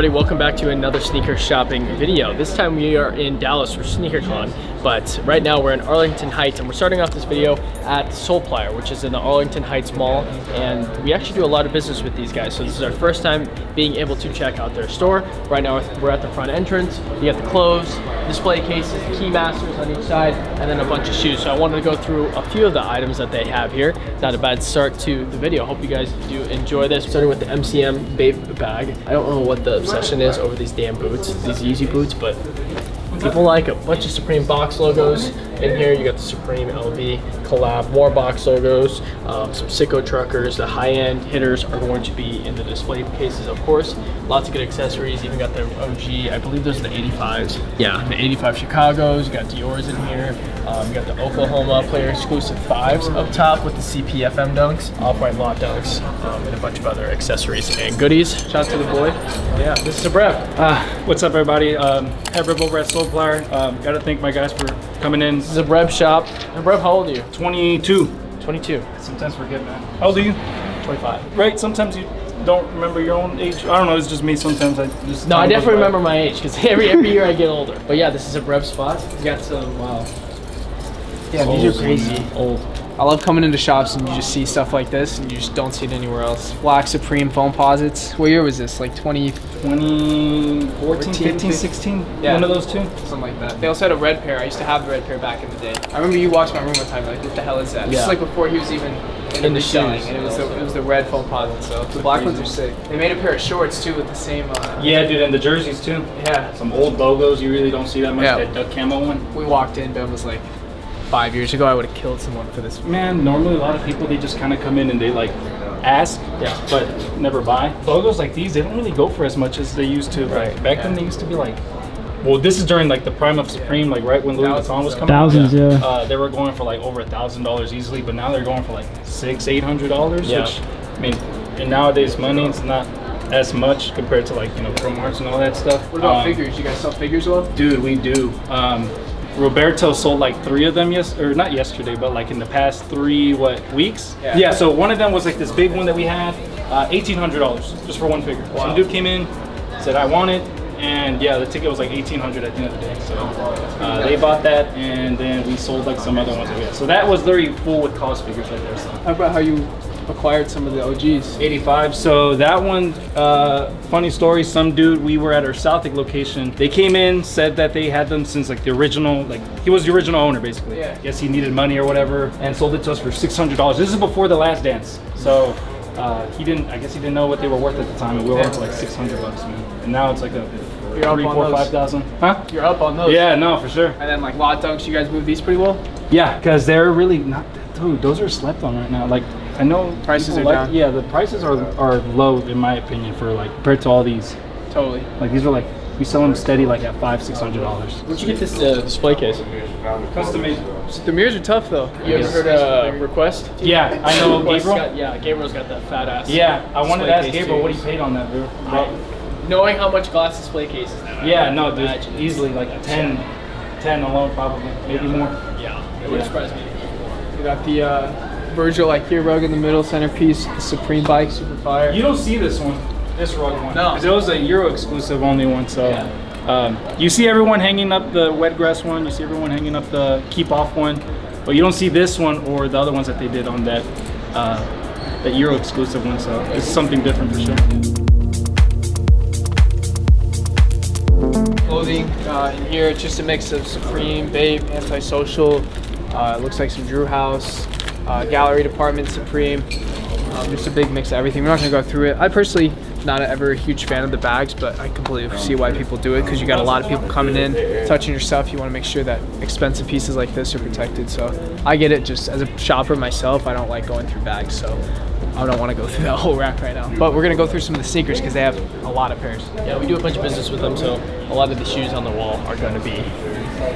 everybody, welcome back to another sneaker shopping video. This time we are in Dallas for SneakerCon, but right now we're in Arlington Heights and we're starting off this video at Soleplier, which is in the Arlington Heights Mall, and we actually do a lot of business with these guys, so this is our first time being able to check out their store. Right now we're at the front entrance. You got the clothes, display cases, key masters on each side, and then a bunch of shoes. So I wanted to go through a few of the items that they have here. Not a bad start to the video. Hope you guys do enjoy this. Starting with the MCM Babe bag. I don't know what the obsession is over these damn boots, these Yeezy boots, but people like a bunch of Supreme box logos. In here you got the Supreme LV collab, more box logos, some Sicko truckers. The high-end hitters are going to be in the display cases, of course. Lots of good accessories. Even got the OG, I believe those are the 85s. Yeah, the 85 Chicagos. You got Dior's in here. You got the Oklahoma Player exclusive 5s up top with the CPFM dunks, Off-White lot dunks, and a bunch of other accessories and goodies. Shout out to the boy. Yeah, this is a Brev. What's up, everybody? Head Brev over at Soleplier. Gotta thank my guys for coming in. This is a Brev shop. And Brev, how old are you? 22. 22. Sometimes forget, man. How old are you? 25. Right, sometimes you don't remember your own age. I don't know, it's just me sometimes. No, I definitely remember my age, because every year I get older. But yeah, this is a Brev spot. You got some, wow. Yeah, these are crazy. Old. I love coming into shops and you just see stuff like this and you just don't see it anywhere else. Black Supreme foam posits. What year was this? Like 2014, 15, 16? Yeah. One of those two? Something like that. They also had a red pair. I used to have the red pair back in the day. I remember you walked my room one time, like, what the hell is that? Yeah. This is like before he was even in the selling, and it was the red foam posit. So the black ones are sick. They made a pair of shorts too with the same. Yeah, dude, and the jerseys too. Yeah. Some old logos you really don't see that much. Yeah. That duck camo one. We walked in, Ben was like, 5 years ago I would have killed someone for this. Man, normally a lot of people, they just kind of come in and they like ask, but never buy. Logos like these, they don't really go for as much as they used to. Right. Back then they used to be like, well, this is during like the prime of Supreme, like right when Louis Vuitton was coming thousands, out. They were going for like over $1,000 easily, but now they're going for like $600-800, Yeah. which, I mean, in nowadays money, it's not as much compared to like, you know, Pro Marts and all that stuff. What about figures? You guys sell figures well? Dude, we do. Roberto sold like 3 of them not yesterday, but like in the past 3 weeks? Yeah, so one of them was like this big one that we had, $1,800 just for one figure. Wow. Some dude came in, said I want it, and yeah, the ticket was like $1,800 at the end of the day. So they bought that, and then we sold like some other ones that we had. So that was literally full with cost figures right there. So. How about how you acquired some of the OGs? 85. So that one, funny story, some dude, we were at our Southwick location. They came in, said that they had them since like the original, like he was the original owner basically. Yeah. Guess he needed money or whatever, and sold it to us for $600. This is before the last dance. So I guess he didn't know what they were worth at the time, and we were worth like $600, man. And now it's like a 3, 4, 5,000. Huh? You're up on those. Yeah, no, for sure. And then like lot dunks, you guys move these pretty well? Yeah, because they're really not, dude, those are slept on right now. Like, I know prices are like, down. yeah, the prices are low in my opinion for like compared to all these. Totally. Like these are like, we sell them steady like at $500-600. Where'd you get this display case? Custom made. The mirrors are tough though. You ever heard Request? Yeah, I know Gabriel. Gabriel's got that fat ass. Yeah, I wanted to ask display case Gabriel too. what he paid on that, dude. Knowing how much glass display cases now. Yeah, no, dude, easily like 10 alone probably, maybe more. Yeah, it would surprise me. We got the Virgil IKEA rug in the middle, centerpiece, the Supreme bike, super fire. You don't see this one, this rug one. No. Because it was a Euro exclusive only one, so. Yeah. You see everyone hanging up the wet grass one, you see everyone hanging up the keep off one, but you don't see this one or the other ones that they did on that Euro exclusive one, so it's something different for sure. Clothing in here, it's just a mix of Supreme, Babe, Antisocial, it looks like some Drew House, gallery department, Supreme, just a big mix of everything. We're not gonna go through it. I personally not ever a huge fan of the bags, but I completely see why people do it, because you got a lot of people coming in, touching your stuff. You want to make sure that expensive pieces like this are protected. So I get it. Just as a shopper myself, I don't like going through bags, so I don't want to go through that whole rack right now. But we're gonna go through some of the sneakers because they have a lot of pairs. Yeah, we do a bunch of business with them, so a lot of the shoes on the wall are going to be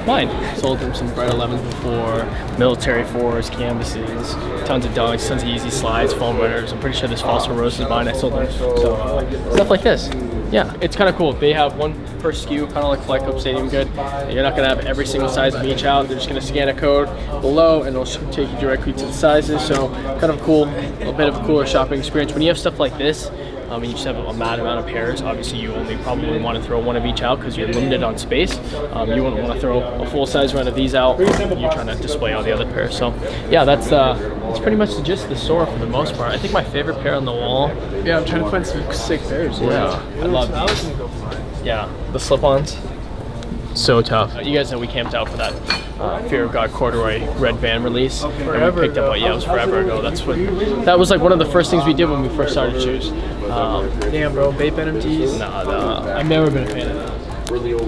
mine. Sold them some Bread 11s before, military 4s, canvases, tons of dunks, tons of easy slides, foam runners. I'm pretty sure this Fossil Rose is mine. I sold them. So stuff like this. Yeah, it's kind of cool. They have one per SKU, kind of like Flight Club Stadium Good. You're not gonna have every single size of each out. They're just gonna scan a code below and it'll take you directly to the sizes. So kind of cool, a little bit of a cooler shopping experience. When you have stuff like this, and you just have a mad amount of pairs. Obviously, you only probably want to throw one of each out because you're limited on space. You wouldn't want to throw a full-size run of these out. You're trying to display all the other pairs. So yeah, that's pretty much just the store for the most part. I think my favorite pair on the wall. Yeah, I'm trying to find some sick pairs. Yeah, I love these. Yeah, the slip-ons. So tough. You guys know we camped out for that Fear of God corduroy red van release. Forever and we picked up, yeah, it was forever ago. That was like one of the first things we did when we first started shoes. Damn, bro, vape NMTs. Nah, I've never been a fan of that.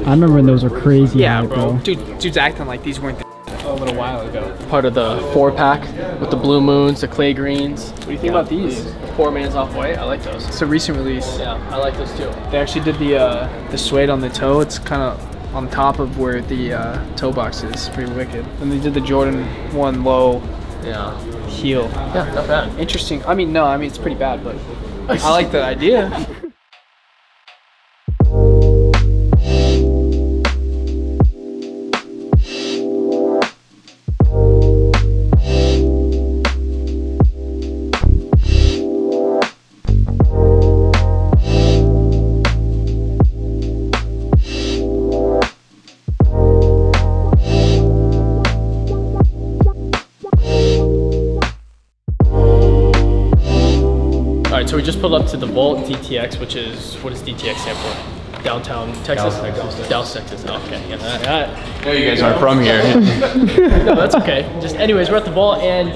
I remember when those were crazy. Yeah, hype, bro. Dude's acting like these weren't a little while ago. Part of the 4-pack with the blue moons, the clay greens. What do you think about these? The poor man's off-white. I like those. It's a recent release. Yeah, I like those too. They actually did the suede on the toe. It's kind of on top of where the toe box is. It's pretty wicked. And they did the Jordan 1 low heel. Yeah, not bad. Interesting. I mean, it's pretty bad, but I like the idea. So we just pulled up to the Vault DTX, which is, what does DTX stand for? Downtown Texas? Dallas, Texas. Oh, okay. Yeah. No, you guys aren't from here. No, that's okay. Just anyways, we're at the Vault and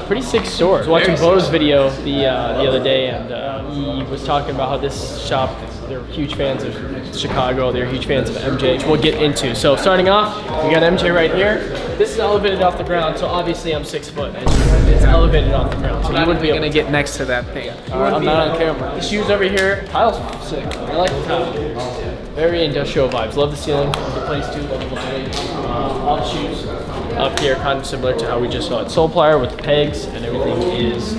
pretty sick store. I was watching Bo's video the other day, and he was talking about how this shop, they're huge fans of Chicago, they're huge fans of MJ, which we'll get into. So starting off, we got MJ right here. This is elevated off the ground, so obviously I'm 6 foot. It's elevated off the ground, so you wouldn't be able to get next to that thing. I'm not on camera. The shoes over here, tiles are sick. I like the tile. Very industrial vibes. Love the ceiling of the place too. Love the lighting. All the shoes up here, kind of similar to how we just saw at Soleplier with the pegs, and everything is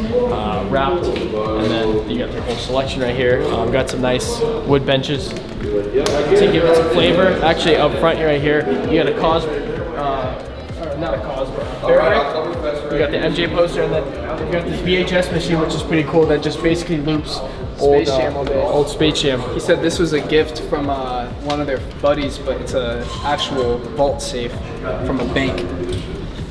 wrapped. And then you got their whole selection right here. Got some nice wood benches to give it some flavor. Actually, up front here, right here, you got a cause. Not a cause, but you got the MJ poster, and then you got this VHS machine, which is pretty cool. That just basically loops old Space Jam. He said this was a gift from one of their buddies, but it's a actual vault safe from a bank.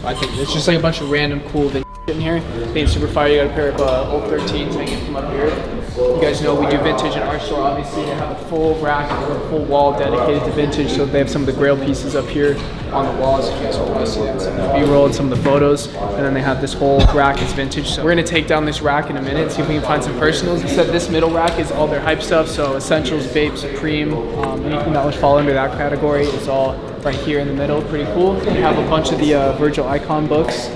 I think it's just like a bunch of random cool things in here. I think it's super fire. You got a pair of old 13s hanging from up here. You guys know we do vintage in our store. Obviously, they have a full rack or a full wall dedicated to vintage. So they have some of the grail pieces up here on the walls. You guys will see it. Some of the B-roll and some of the photos. And then they have this whole rack is vintage. So we're gonna take down this rack in a minute, see if we can find some personals. He said this middle rack is all their hype stuff. So essentials, vape, Supreme, anything that would fall under that category is all right here in the middle. Pretty cool. They have a bunch of the Virgil Icon books.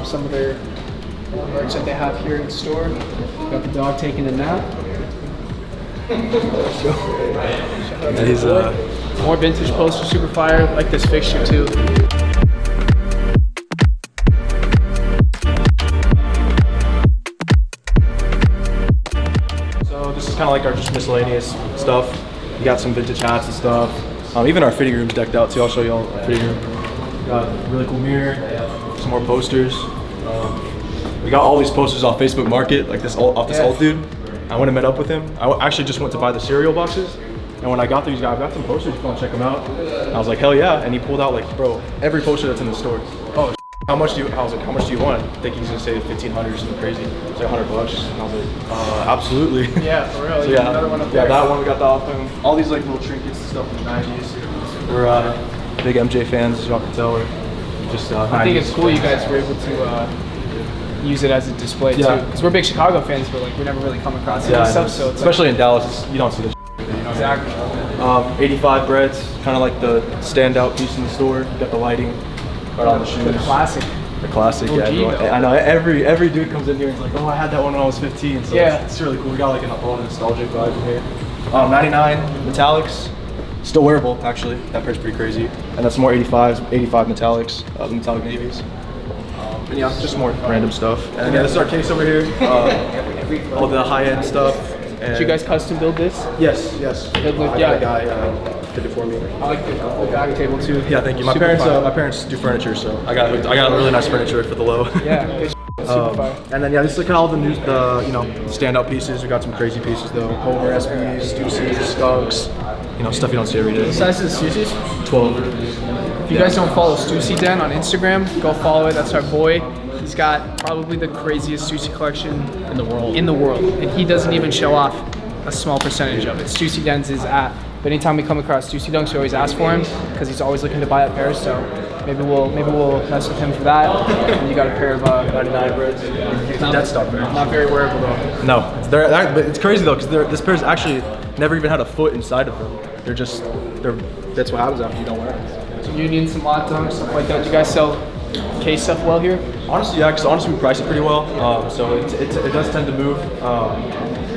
Some of their merch that they have here in the store. Got the dog taking a nap. He's More vintage posters, super fire. Like this fixture too. So this is kind of like our just miscellaneous stuff. We got some vintage hats and stuff. Even our fitting room's decked out too. I'll show you all our fitting room. Got a really cool mirror. Some more posters. We got all these posters off Facebook Market, like this off this old dude. I went and met up with him. I actually just went to buy the cereal boxes, and when I got these guys, I got some posters. If you want to check them out, I was like, hell yeah! And he pulled out like, bro, every poster that's in the store. Oh, how much do you? I was like, how much do you want? I think he's gonna say 1,500 or something crazy. It's like $100. And I was like, absolutely. Yeah, for real. So yeah, another one up there. that one we got that off him. All these like little trinkets and stuff from the 90s. We're big MJ fans, as y'all can tell. We're just I think it's cool you guys were able to use it as a display too, because we're big Chicago fans, but like we never really come across any stuff. So it's especially in Dallas, you don't see this. Exactly. 85 breads, kind of like the standout piece in the store. You got the lighting right on the shoes. The classic. The classic, OG, yeah. I know every dude comes in here and is like, oh, I had that one when I was 15. So yeah, it's really cool. We got like a lot of nostalgic vibe in here. 99 metallics, still wearable actually. That pair's pretty crazy. And that's more 85 metallics, the metallic navies. And yeah, just more random stuff. And yeah, this is our case over here. All the high-end stuff. And did you guys custom build this? Yes. Good look, I got a guy did it for me. I like the back table too. Yeah, thank you. My parents do furniture, so I got really nice furniture for the low. Yeah. super fire. And then yeah, this is like all the new, standout pieces. We got some crazy pieces though. Homer, SBs, Stussies, Skunks. Stuff you don't see every day. The size of the Stussies? 12. If you guys don't follow Stussi Den on Instagram, go follow it. That's our boy. He's got probably the craziest Stussi collection In the world. and he doesn't even show off a small percentage of it. Stussi Den's is at. But anytime we come across Stussi Dunks, we always ask for him because he's always looking to buy a pair. So maybe we'll mess with him for that. And you got a pair of 99 Reds. Dead stock pair. not very wearable though. No, but it's crazy though because this pair's actually never even had a foot inside of them. That's what happens after you don't wear them. So Union, some Lot Dunks, stuff like that. Do you guys sell case stuff well here? Honestly, yeah, because honestly we price it pretty well. So it does tend to move.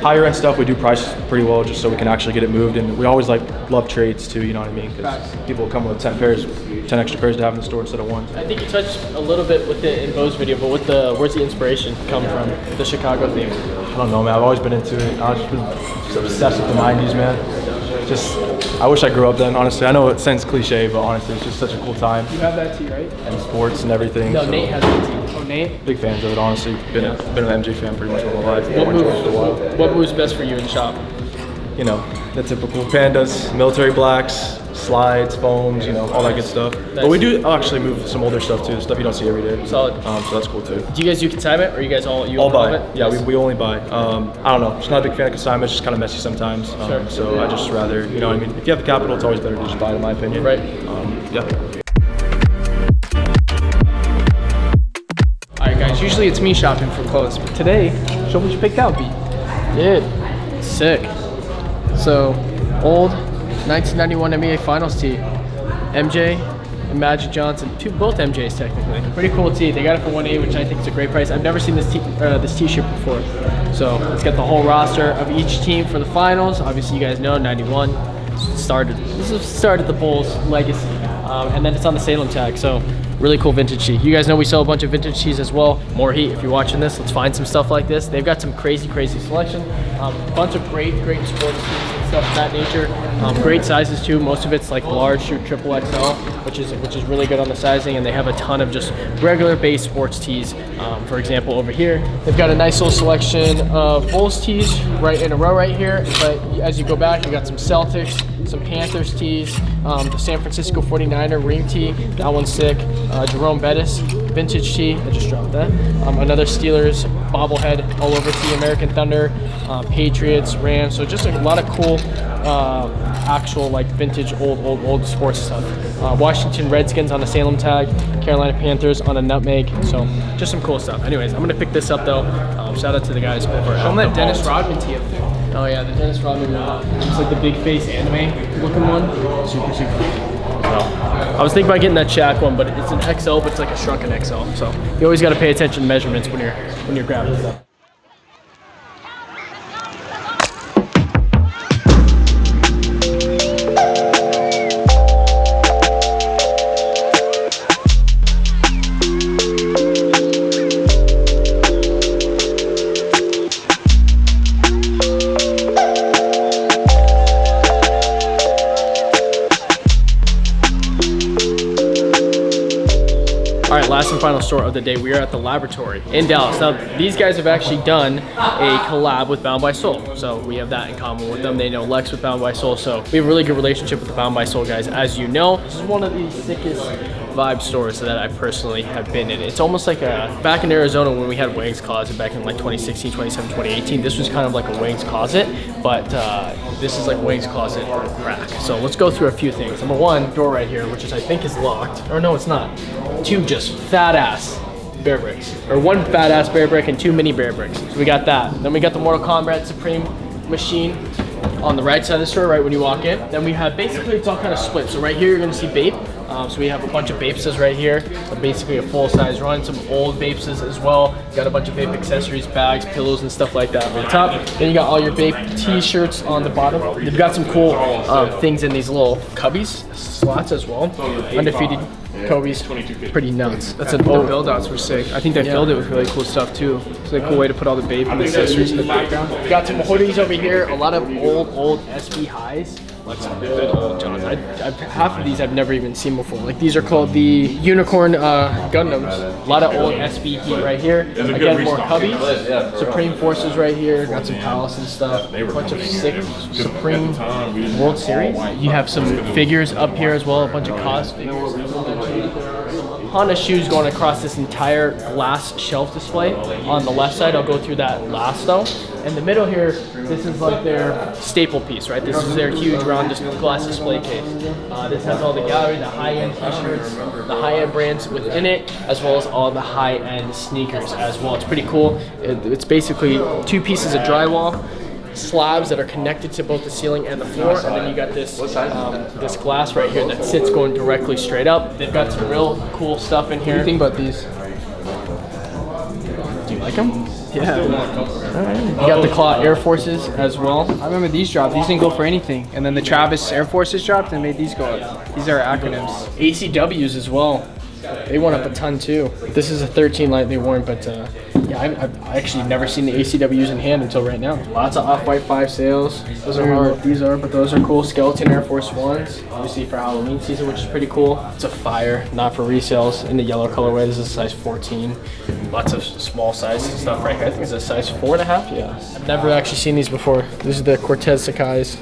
Higher end stuff we do price pretty well just so we can actually get it moved, and we always love trades too, you know what I mean? Because people come with 10 extra pairs to have in the store instead of one. I think you touched a little bit with it in Bo's video, but where's the inspiration come from? The Chicago theme? I don't know, man. I've always been into it. I've just been obsessed with the 90s, man. I wish I grew up then, honestly. I know it sounds cliche, but honestly, it's just such a cool time. You have that tee, right? And sports and everything. No, so. Nate has that tee. Oh, Nate? Big fans of it, honestly. Been an MJ fan pretty much all my life. What moves best for you in shop? The typical pandas, military blacks, slides, foams, all that good stuff. Nice. But we do actually move some older stuff too, stuff you don't see every day. Solid. So that's cool too. Do you guys do consignment, or you guys all buy? it? Yeah, we only buy. I don't know. Just not a big fan of consignment. It's just kind of messy sometimes. Sure. So I just rather, you know what I mean? If you have the capital, it's always better to just buy it, in my opinion. Right. Yeah. Alright guys, usually it's me shopping for clothes, but today, show what you picked out, B. Dude, sick. So, old 1991 NBA Finals tee. MJ and Magic Johnson, both MJs technically. Pretty cool tee. They got it for $180, which I think is a great price. I've never seen this t-shirt before. So it's got the whole roster of each team for the finals. Obviously, you guys know 91 started the Bulls' legacy, and then it's on the Salem tag. So really cool vintage tee. You guys know we sell a bunch of vintage tees as well. More heat if you're watching this. Let's find some stuff like this. They've got some crazy selection. A bunch of great sports tees and stuff of that nature. Great sizes too. Most of it's like large through triple XL, which is really good on the sizing. And they have a ton of just regular base sports tees. For example, over here, they've got a nice little selection of Bulls tees right in a row right here. But as you go back, you got some Celtics, some Panthers tees, the San Francisco 49er ring tee. That one's sick. Jerome Bettis vintage tee. I just dropped that. Another Steelers bobblehead all over tee. American Thunder, Patriots, Rams. So just a lot of cool actual vintage old sports stuff. Washington Redskins on a Salem tag, Carolina Panthers on a nutmeg. So just some cool stuff. Anyways, I'm gonna pick this up though. Shout out to the guys over Show them that Dennis Vault. Rodman tee up there. Oh yeah, the Dennis Rodman one. It's like the big face anime looking one. Super. So I was thinking about getting that Shaq one, but it's an XL, but it's like a shrunken XL. So you always got to pay attention to measurements when you're grabbing stuff. All right, last and final store of the day. We are at the Laboratory in Dallas. Now, these guys have actually done a collab with Bound by Soul. So we have that in common with them. They know Lex with Bound by Soul. So we have a really good relationship with the Bound by Soul guys. As you know, this is one of the sickest vibe stores that I personally have been in. It's almost like back in Arizona when we had Wings Closet back in like 2016, 2017, 2018. This was kind of like a Wings Closet, but this is like Wings Closet on crack. So let's go through a few things. Number one, door right here, which I think is locked. Or no, it's not. Two just fat ass bear bricks, or one fat ass bear brick and two mini bear bricks. So we got that. Then we got the Mortal Kombat Supreme machine on the right side of the store, right when you walk in. Then we have basically it's all kind of split. So right here you're gonna see Bape. So we have a bunch of Bapeses right here. So basically a full size run, some old Bapeses as well. Got a bunch of Bape accessories, bags, pillows, and stuff like that on the top. Then you got all your Bape t-shirts on the bottom. They've got some cool things in these little cubbies, slots as well. Undefeated Kobe's pretty nuts. That's an The old build outs were sick. I think they filled it with really cool stuff too. It's a cool way to put all the babe and accessories in the background. Got some hoodies over here. A lot of old SB highs. Like some good old Johns. Half of these I've never even seen before. Like these are called the Unicorn Gundams. A lot of old SB heat right here. Again, more cubbies. Supreme Forces right here. Got some Palace and stuff. A bunch of sick Supreme World Series. You have some figures up here as well. A bunch of cos figures. Honda shoes going across this entire glass shelf display. On the left side, I'll go through that last though. In the middle here, this is like their staple piece, right? This is their huge round glass display case. This has all the gallery, the high-end t-shirts, the high-end brands within it, as well as all the high-end sneakers as well. It's pretty cool. It's basically 2 pieces of drywall, slabs that are connected to both the ceiling and the floor, and then you got this this glass right here that sits going directly straight up. They've got some real cool stuff in here. What do you think about these? Do you like them? Yeah. You got the Claw Air Forces as well. I remember these dropped. These didn't go for anything. And then the Travis Air Forces dropped and made these go up. These are acronyms. ACWs as well. They went up a ton too. This is a 13 lightly worn, but yeah, I've actually never seen the ACWs in hand until right now. Lots of Off-White 5 sales. Those are hard. These are, but those are cool. Skeleton Air Force Ones, obviously for Halloween season, which is pretty cool. It's a fire, not for resales. In the yellow colorway, this is a size 14. Lots of small size stuff right here. I think it's a size 4.5. Yeah. I've never actually seen these before. These are the Cortez Sakai's.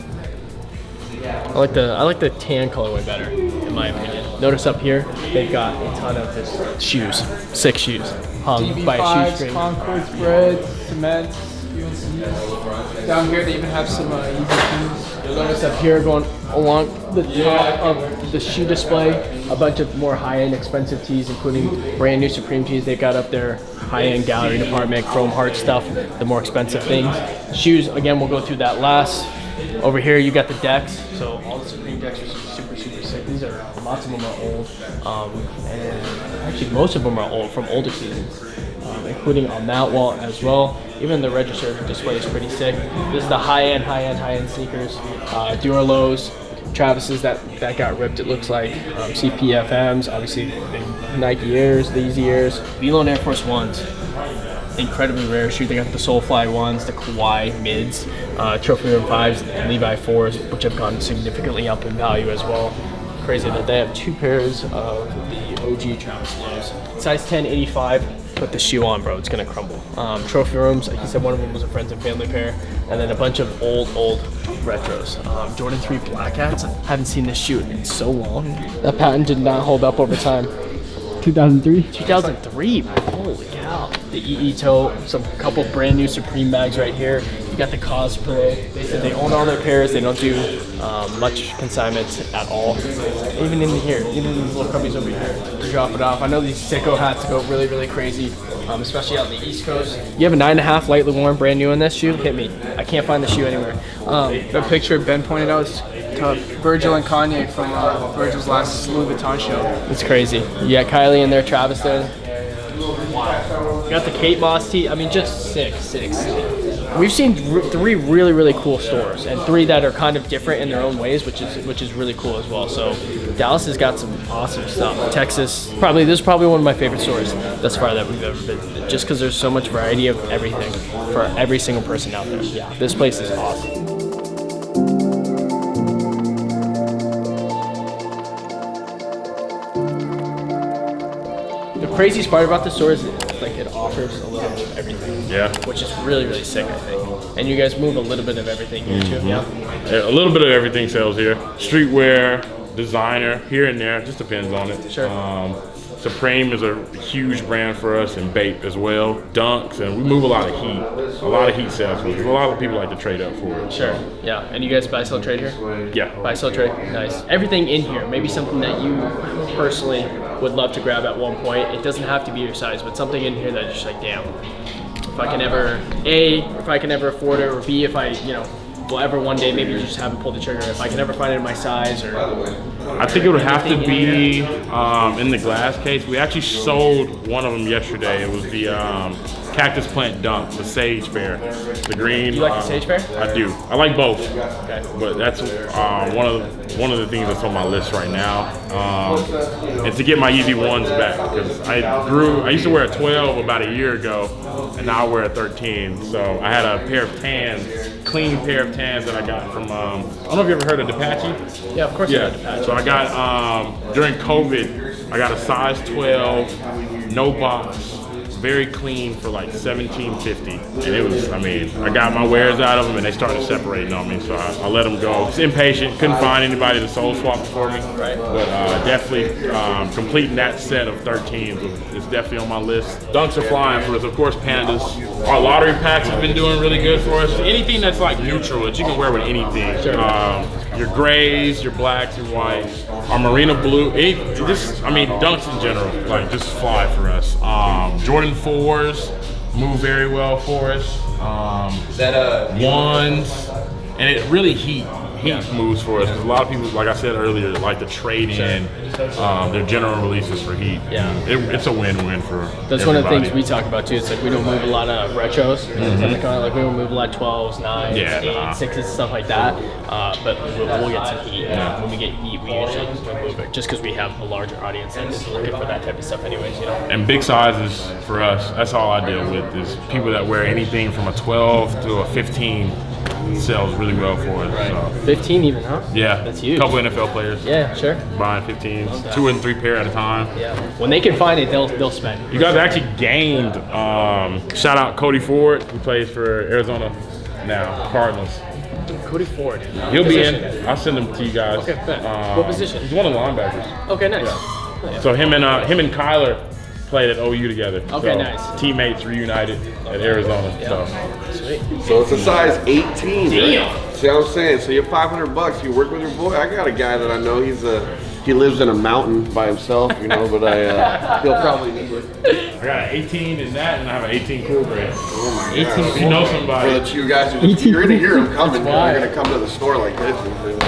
I like the tan colorway better, in my opinion. Notice up here, they've got a ton of his shoes, 6 shoes, hung by a shoestring. Concord spreads, cements, UNCs. Down here they even have some easy shoes. You'll notice up here going along the top of the shoe display, a bunch of more high-end expensive tees, including brand new Supreme tees. They've got up their high-end gallery department, chrome heart stuff, the more expensive things. Shoes, again, we'll go through that last. Over here you got the decks, so all the Supreme decks are super sick. These are, lots of them are old, and actually most of them are old from older seasons, including on that wall as well. Even the register display is pretty sick. This is the high-end sneakers, Duralos, Travis's that got ripped, it looks like, CPFMs, obviously the Nike Airs, the Easy Airs, Velo and Air Force Ones. Incredibly rare shoe. They got the Soleplier ones, the Kawhi mids, Trophy Room 5s, and Levi 4s, which have gone significantly up in value as well. Crazy that they have 2 pairs of the OG Travis lows. Size 10, 85. Put the shoe on, bro. It's gonna crumble. Trophy Rooms, like he said, one of them was a friends and family pair, and then a bunch of old retros. Jordan 3 Black Hats. Haven't seen this shoe in so long. That patent did not hold up over time. 2003? 2003, holy cow. The EE toe, some couple brand new Supreme bags right here. You got the Cause pillow. They said they own all their pairs. They don't do much consignment at all. Even in here, even these little cubbies over here to drop it off. I know these sicko hats go really crazy, especially out on the East Coast. You have a 9.5 lightly worn, brand new in this shoe? Hit me. I can't find the shoe anywhere. The picture Ben pointed out is Virgil and Kanye from Virgil's last Louis Vuitton show. It's crazy. You got Kylie in there, Travis there. Wow. You got the Kate Moss tee. I mean, just sick. We've seen 3 really cool stores, and 3 that are kind of different in their own ways, which is really cool as well. So Dallas has got some awesome stuff. Texas, this is probably one of my favorite stores thus far that we've ever visited, just because there's so much variety of everything for every single person out there. Yeah, this place is awesome. The craziest part about the store is like it offers a little bit of everything. Yeah. Which is really sick, I think. And you guys move a little bit of everything here too. Yeah. A little bit of everything sells here. Streetwear, designer, here and there, just depends on it. Sure. Supreme is a huge brand for us, and Bape as well. Dunks, and we move a lot of heat. A lot of heat sales. A lot of people like to trade up for it. Sure. Yeah. And you guys buy, sell, trade here? Yeah. Buy, sell, trade. Nice. Everything in here. Maybe something that you personally would love to grab at one point. It doesn't have to be your size, but something in here that's just like, damn. If I can ever afford it, or B, if I, will ever one day maybe just haven't pulled the trigger. If I can ever find it in my size, or I think it would have to be in the glass case. We actually sold one of them yesterday. It was the cactus plant dunk, the sage pair, the green. You like the sage pair? I do. I like both, Okay. but that's one of the things that's on my list right now. And to get my Easy Ones back, because I used to wear a 12 about a year ago, and now I wear a 13. So I had a pair of tans, clean pair of tans that I got from I don't know if you ever heard of Apache. Yeah, of course. Yeah. So I got during COVID, I got a size 12, no box, very clean for like $17.50, and it was. I mean, I got my wares out of them, and they started separating on me, so I let them go. I was impatient, couldn't find anybody to soul swap for me. Right. But definitely completing that set of 13s is definitely on my list. Dunks are flying for us, of course. Pandas. Our lottery packs have been doing really good for us. Anything that's like neutral that you can wear with anything. Your grays, your blacks, your whites, our marina blue. Dunks in general, like just fly for us. Jordan 4s move very well for us. Ones, and it really heat moves for us, because a lot of people, like I said earlier, like to trade in their general releases for heat. Yeah. It's a win-win for That's everybody. one of the things we talk about too. It's like we don't move a lot of retros. Like we don't move a lot of 12s, 9s, 8s, 6s, stuff like that. But we'll get some heat. When we get heat, we usually move it just because we have a larger audience that is looking for that type of stuff anyways, you know. And big sizes for us, that's all I deal with, is people that wear anything from a 12 to a 15 sells really well for us. Right. So. 15 even, huh? Yeah. That's huge. A couple NFL players. Yeah, sure. Buying 15s, 2 and 3 pair at a time. Yeah. When they can find it, they'll spend. You guys actually gained, shout out Cody Ford, who plays for Arizona now, Cardinals. Cody Ford. He'll be in. I'll send him to you guys. Okay, bet. What position? He's one of the linebackers. Okay, nice. Yeah. So him and Kyler played at OU together. Okay, so nice. Teammates reunited at Arizona. Yeah. Sweet. So it's a size 18. Damn. Right? See what I'm saying? So you're $500. You work with your boy. I got a guy that I know. He lives in a mountain by himself, you know. But he'll probably need it. I got an 18 in that, and I have an 18 Cool Bread. Oh my 18 God. If you know somebody. For the two guys who you're gonna hear them coming. You're wild. gonna come to the store like this.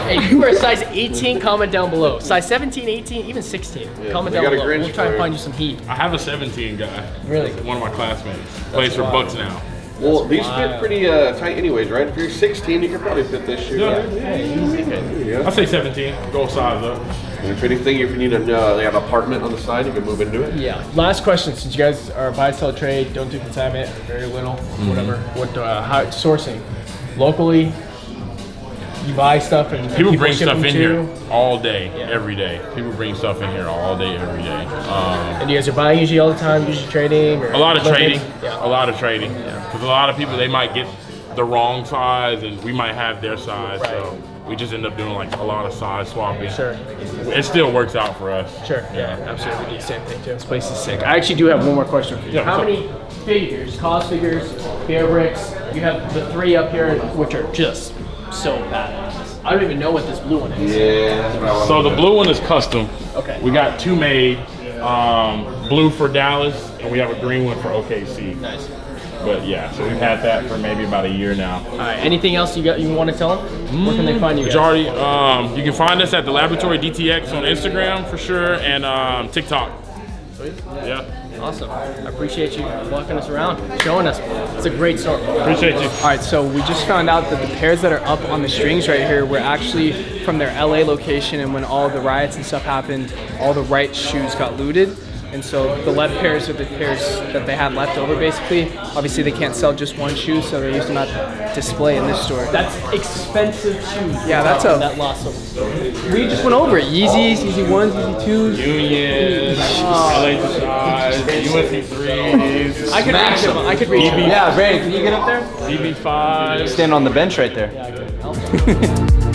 Hey, you are a size 18, comment down below. Size 17, 18, even 16. Comment we down got a below. Grinch We'll try and for find you. you some heat. I have a 17 guy. Really? One of my classmates. Plays for Bucks now. Well, these wild. fit pretty tight anyways, right? If you're 16, you can probably fit this shoe. Yeah. I'll say 17. Go size up. And if anything, if you need they have an apartment on the side, you can move into it. Yeah. Last question, since you guys are buy, sell, trade, don't do consignment, very little, whatever. What how sourcing? Locally, you buy stuff and People bring ship stuff them in to here all day, Yeah. every day. People bring stuff in here all day, every day. And you guys are buying usually all the time, usually trading? Or A lot of trading. Yeah. A lot of trading. Because a lot of people, they might get the wrong size, and we might have their size. So we just end up doing like a lot of size swapping. Sure. It still works out for us. Sure, yeah, absolutely. We do the same thing too. This place is sick. I actually do have one more question for you. Yeah, How what's many figures, cause figures, bear bricks, you have the 3 up here, which are just so badass. I don't even know what this blue one is. Yeah, that's what I want. So the blue one is custom. Okay. We got 2 made. Blue for Dallas, and we have a green one for OKC. Nice. But yeah, so we've had that for maybe about a year now. All right, anything else you want to tell them? Where can they find you guys? Majority, you can find us at the Laboratory DTX on Instagram for sure, and TikTok. Sweet. Yeah. Awesome. I appreciate you walking us around, showing us. It's a great store. Appreciate you. All right, so we just found out that the pairs that are up on the strings right here were actually from their LA location, and when all the riots and stuff happened, all the right shoes got looted. And so the left pairs are the pairs that they had left over basically. Obviously they can't sell just one shoe, so they're used them at display in this store. That's expensive shoes. Yeah, that's that lost them. We just went over it. Yeezys, Yeezy 1s, Yeezy 2s. Union, LA Size, USC 3s, I could reach them. I could reach them. Yeah, Brandon, can you get up there? DB5. Stand on the bench right there. Yeah, good.